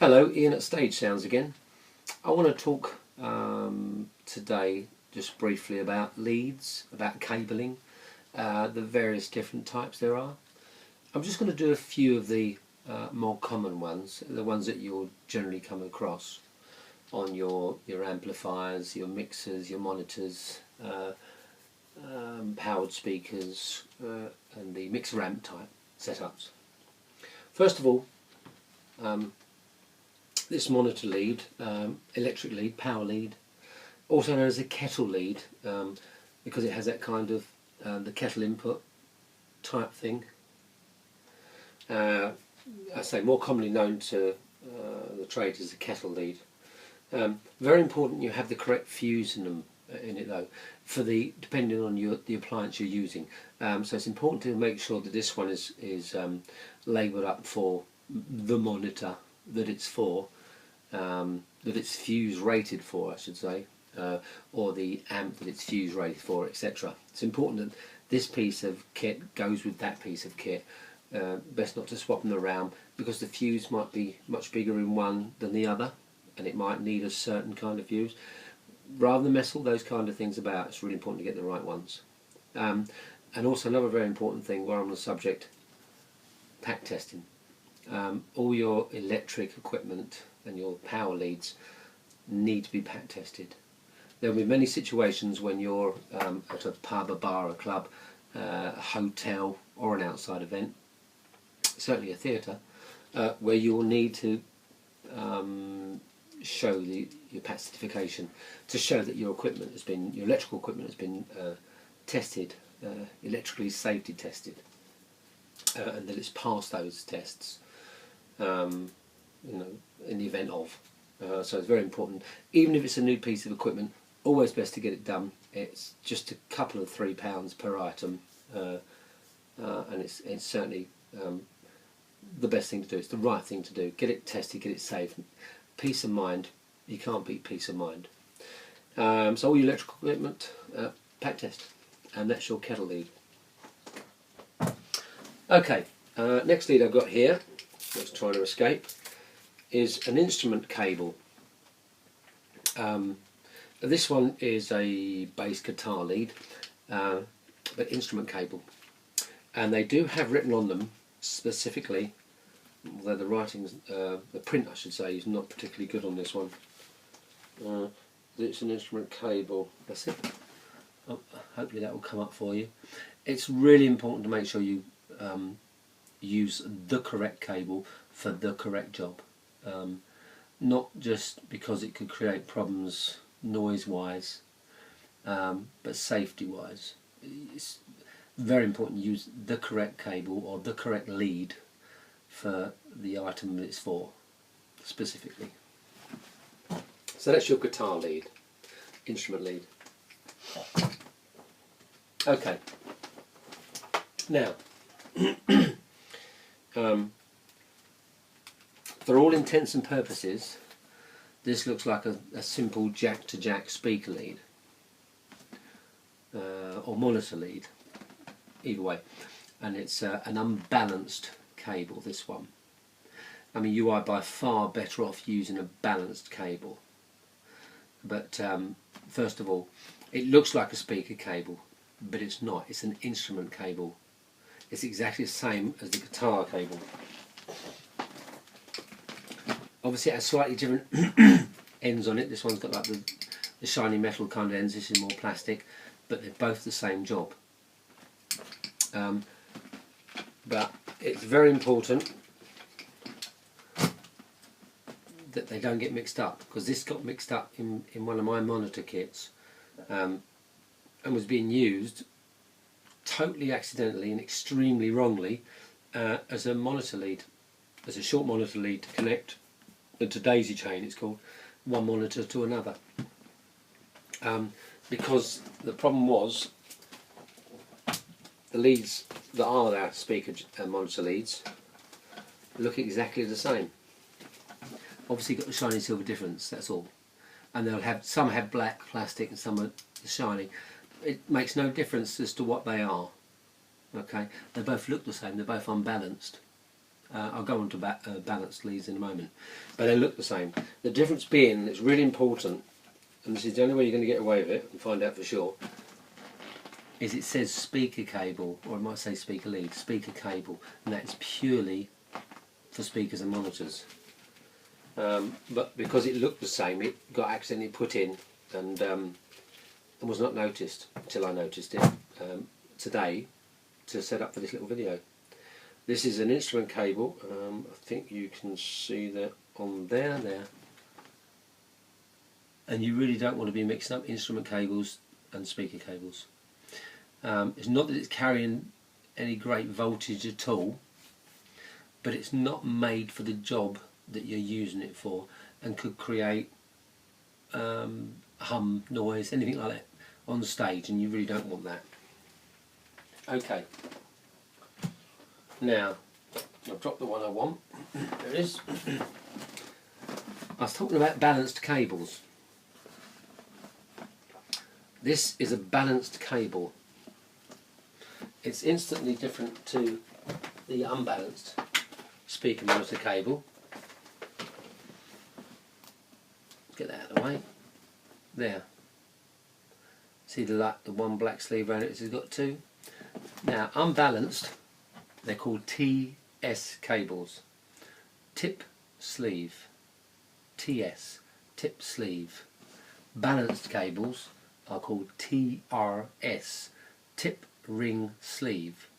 Hello, Ian at Stage Sounds again. I want to talk today just briefly about leads, about cabling, the various different types there are. I'm just going to do a few of the more common ones, the ones that you'll generally come across on your amplifiers, your mixers, your monitors, powered speakers, and the mixer amp type setups. First of all, this monitor lead, electric lead, power lead, also known as a kettle lead, because it has that kind of the kettle input type thing. I say more commonly known to the trade as a kettle lead. Very important you have the correct fuse in it though, for depending on the appliance you're using. So it's important to make sure that this one is labelled up for the monitor that it's for, that it's fuse rated for, I should say, or the amp that it's fuse rated for, etc. It's important that this piece of kit goes with that piece of kit. Best not to swap them around, because the fuse might be much bigger in one than the other, and it might need a certain kind of fuse. Rather than mess all those kind of things about, it's really important to get the right ones. And also another very important thing while I'm on the subject, pack testing. All your electric equipment and your power leads need to be pack tested. There will be many situations when you're at a pub, a bar, a club, a hotel or an outside event, certainly a theatre, where you will need to show your pack certification to show that your electrical equipment has been tested, electrically safety tested, and that it's passed those tests. In the event of. So it's very important. Even if it's a new piece of equipment, always best to get it done. It's just a couple of £3 per item, and it's certainly the best thing to do. It's the right thing to do. Get it tested, get it safe. Peace of mind. You can't beat peace of mind. So all your electrical equipment, pack test, and that's your kettle lead. Okay, next lead I've got here, that's trying to escape, is an instrument cable. This one is a bass guitar lead, but instrument cable, and they do have written on them specifically, although the writing's, the print I should say, is not particularly good on this one. It's an instrument cable. That's it. Oh, hopefully that will come up for you. It's really important to make sure you use the correct cable for the correct job. Not just because it could create problems noise wise, but safety wise. It's very important to use the correct cable or the correct lead for the item that it's for, specifically. So that's your guitar lead, instrument lead. Okay. Now, for all intents and purposes, this looks like a simple jack-to-jack speaker lead, or monitor lead, either way, and it's an unbalanced cable, this one. I mean, you are by far better off using a balanced cable, but first of all, it looks like a speaker cable, but it's not. It's an instrument cable. It's exactly the same as the guitar cable. Obviously it has slightly different ends on it. This one's got like the shiny metal kind of ends, this is more plastic, but they're both the same job. But it's very important that they don't get mixed up, because this got mixed up in one of my monitor kits, and was being used totally accidentally and extremely wrongly as a monitor lead, as a short monitor lead to connect, to daisy chain it's called, one monitor to another. Because the problem was, the leads that are our speaker monitor leads look exactly the same. Obviously got the shiny silver difference, that's all. And they'll have, some have black plastic and some are shiny. It makes no difference as to what they are. Okay, they both look the same, they're both unbalanced. I'll go on to balanced leads in a moment, but they look the same. The difference being, it's really important, and this is the only way you're going to get away with it and find out for sure, is it says speaker cable, or it might say speaker lead, speaker cable, and that is purely for speakers and monitors. But because it looked the same, it got accidentally put in and was not noticed until I noticed it today to set up for this little video. This is an instrument cable. I think you can see that on there. And you really don't want to be mixing up instrument cables and speaker cables. It's not that it's carrying any great voltage at all, but it's not made for the job that you're using it for, and could create hum, noise, anything like that on the stage, and you really don't want that. Okay. Now, I've dropped the one I want. There it is. I was talking about balanced cables. This is a balanced cable. It's instantly different to the unbalanced speaker monitor cable. Get that out of the way. There. See the one black sleeve around it, it's got two. Now, unbalanced, they're called TS cables. Tip sleeve. TS. Tip sleeve. Balanced cables are called TRS. Tip ring sleeve.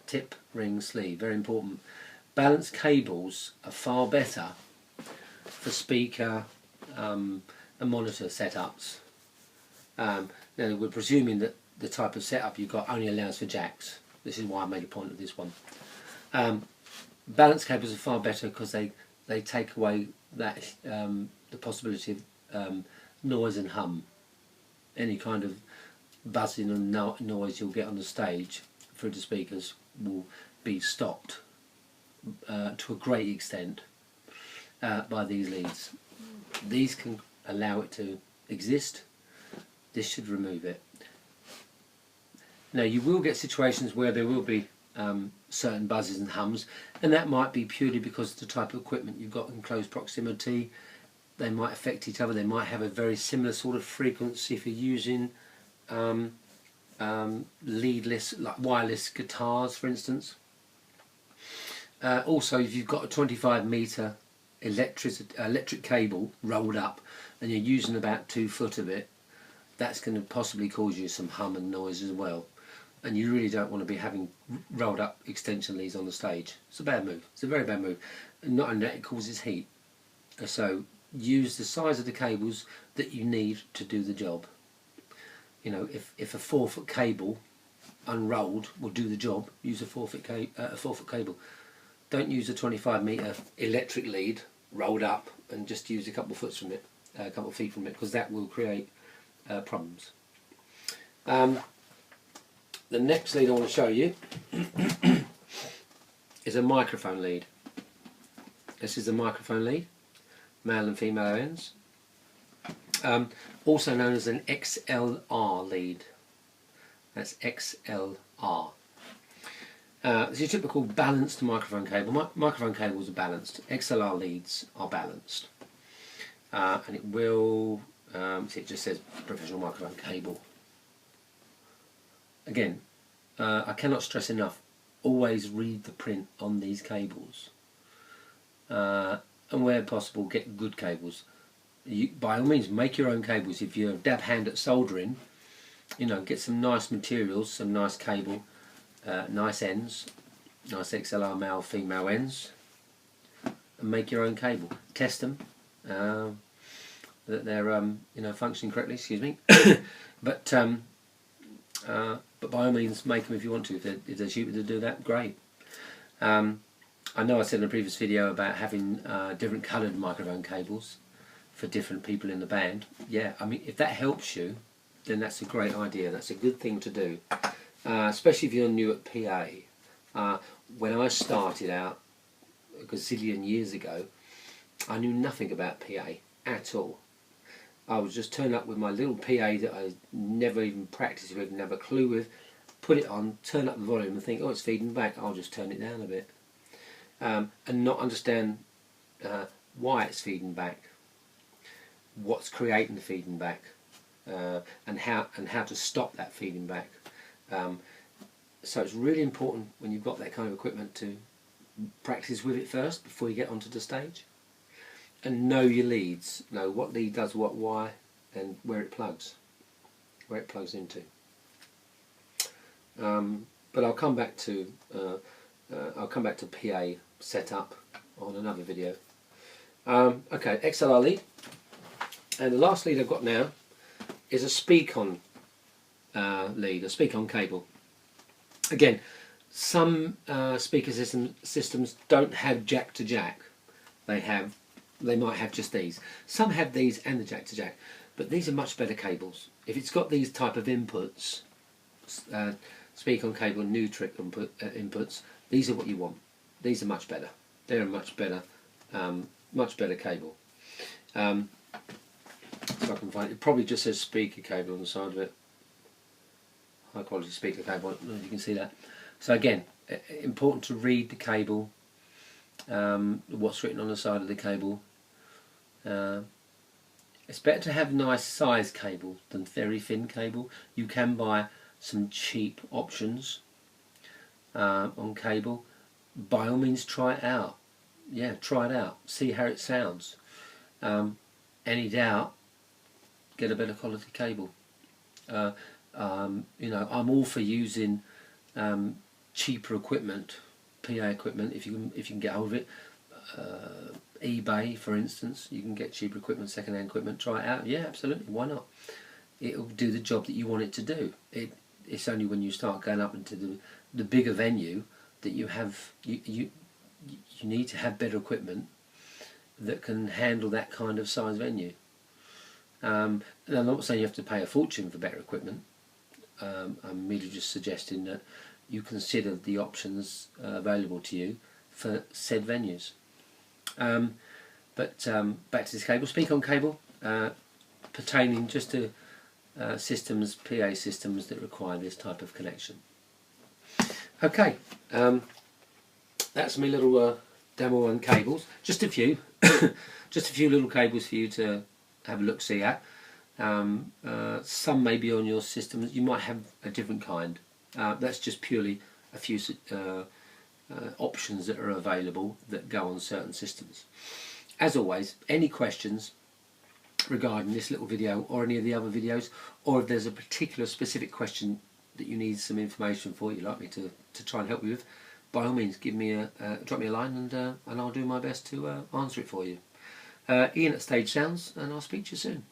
Tip ring sleeve. Very important. Balanced cables are far better for speaker and monitor setups. Now, we're presuming that the type of setup you've got only allows for jacks. This is why I made a point of this one. Balanced cables are far better because they take away that the possibility of noise and hum. Any kind of buzzing and noise you'll get on the stage through the speakers will be stopped to a great extent by these leads. These can allow it to exist. This should remove it. Now, you will get situations where there will be certain buzzes and hums, and that might be purely because of the type of equipment you've got in close proximity. They might affect each other. They might have a very similar sort of frequency if you're using leadless, like wireless guitars, for instance. Also, if you've got a 25 metre electric cable rolled up and you're using about 2 foot of it, that's going to possibly cause you some hum and noise as well, and you really don't want to be having rolled up extension leads on the stage. It's a bad move. It's a very bad move. And not only that, it causes heat. So use the size of the cables that you need to do the job. You know, if a 4 foot cable unrolled will do the job, use a 4 foot cable. Don't use a 25 metre electric lead rolled up and just use a couple of feet from it, because that will create problems. The next lead I want to show you is a microphone lead. This is a microphone lead, male and female ends, also known as an XLR lead. That's XLR. This is a typical balanced microphone cable. Microphone cables are balanced. XLR leads are balanced, and it will. See, it just says professional microphone cable. Again, I cannot stress enough, always read the print on these cables, and where possible get good cables. By all means make your own cables. If you're a dab hand at soldering, you know, get some nice materials, some nice cable, nice ends, nice XLR male female ends, and make your own cable. Test them that they're you know, functioning correctly, excuse me. but by all means make them if you want to. If they're cheaper to do that, great. I know I said in a previous video about having different coloured microphone cables for different people in the band. Yeah, I mean, if that helps you, then that's a great idea. That's a good thing to do, especially if you're new at PA. When I started out a gazillion years ago, I knew nothing about PA at all. I would just turn up with my little PA that I never even practiced with, never clue with, put it on, turn up the volume and think, oh, it's feeding back, I'll just turn it down a bit. and not understand why it's feeding back, what's creating the feeding back, and how to stop that feeding back. So it's really important when you've got that kind of equipment to practice with it first before you get onto the stage, and know your leads, know what lead does what, why, and where it plugs into. But I'll come back to PA setup on another video. Okay, XLR lead, and the last lead I've got now is a Speakon lead, a Speakon cable. Again, some speaker systems don't have jack to jack. They might have just these. Some have these and the jack to jack, but these are much better cables. If it's got these type of inputs, Speakon cable, Neutrik inputs, these are what you want. These are much better. They're a much better cable. So I can find it. It probably just says speaker cable on the side of it. High quality speaker cable. You can see that. So again, important to read the cable. What's written on the side of the cable. It's better to have nice size cable than very thin cable. You can buy some cheap options on cable. By all means, try it out. Yeah, try it out. See how it sounds. Any doubt, get a better quality cable. You know, I'm all for using cheaper equipment, PA equipment, if you can get hold of it. eBay, for instance, you can get cheaper equipment, second-hand equipment. Try it out. Yeah, absolutely. Why not? It'll do the job that you want it to do. It's only when you start going up into the bigger venue that you need to have better equipment that can handle that kind of size venue. And I'm not saying you have to pay a fortune for better equipment. I'm merely just suggesting that you consider the options available to you for said venues. Back to this cable, Speakon cable, pertaining just to systems, PA systems that require this type of connection. Okay, that's my little demo on cables. Just a few, just a few little cables for you to have a look see at. Some may be on your system. You might have a different kind. That's just purely a few options that are available that go on certain systems. As always, any questions regarding this little video or any of the other videos, or if there's a particular specific question that you need some information for, you'd like me to try and help you with, by all means give me drop me a line and I'll do my best to answer it for you. Ian at Stage Sounds, and I'll speak to you soon.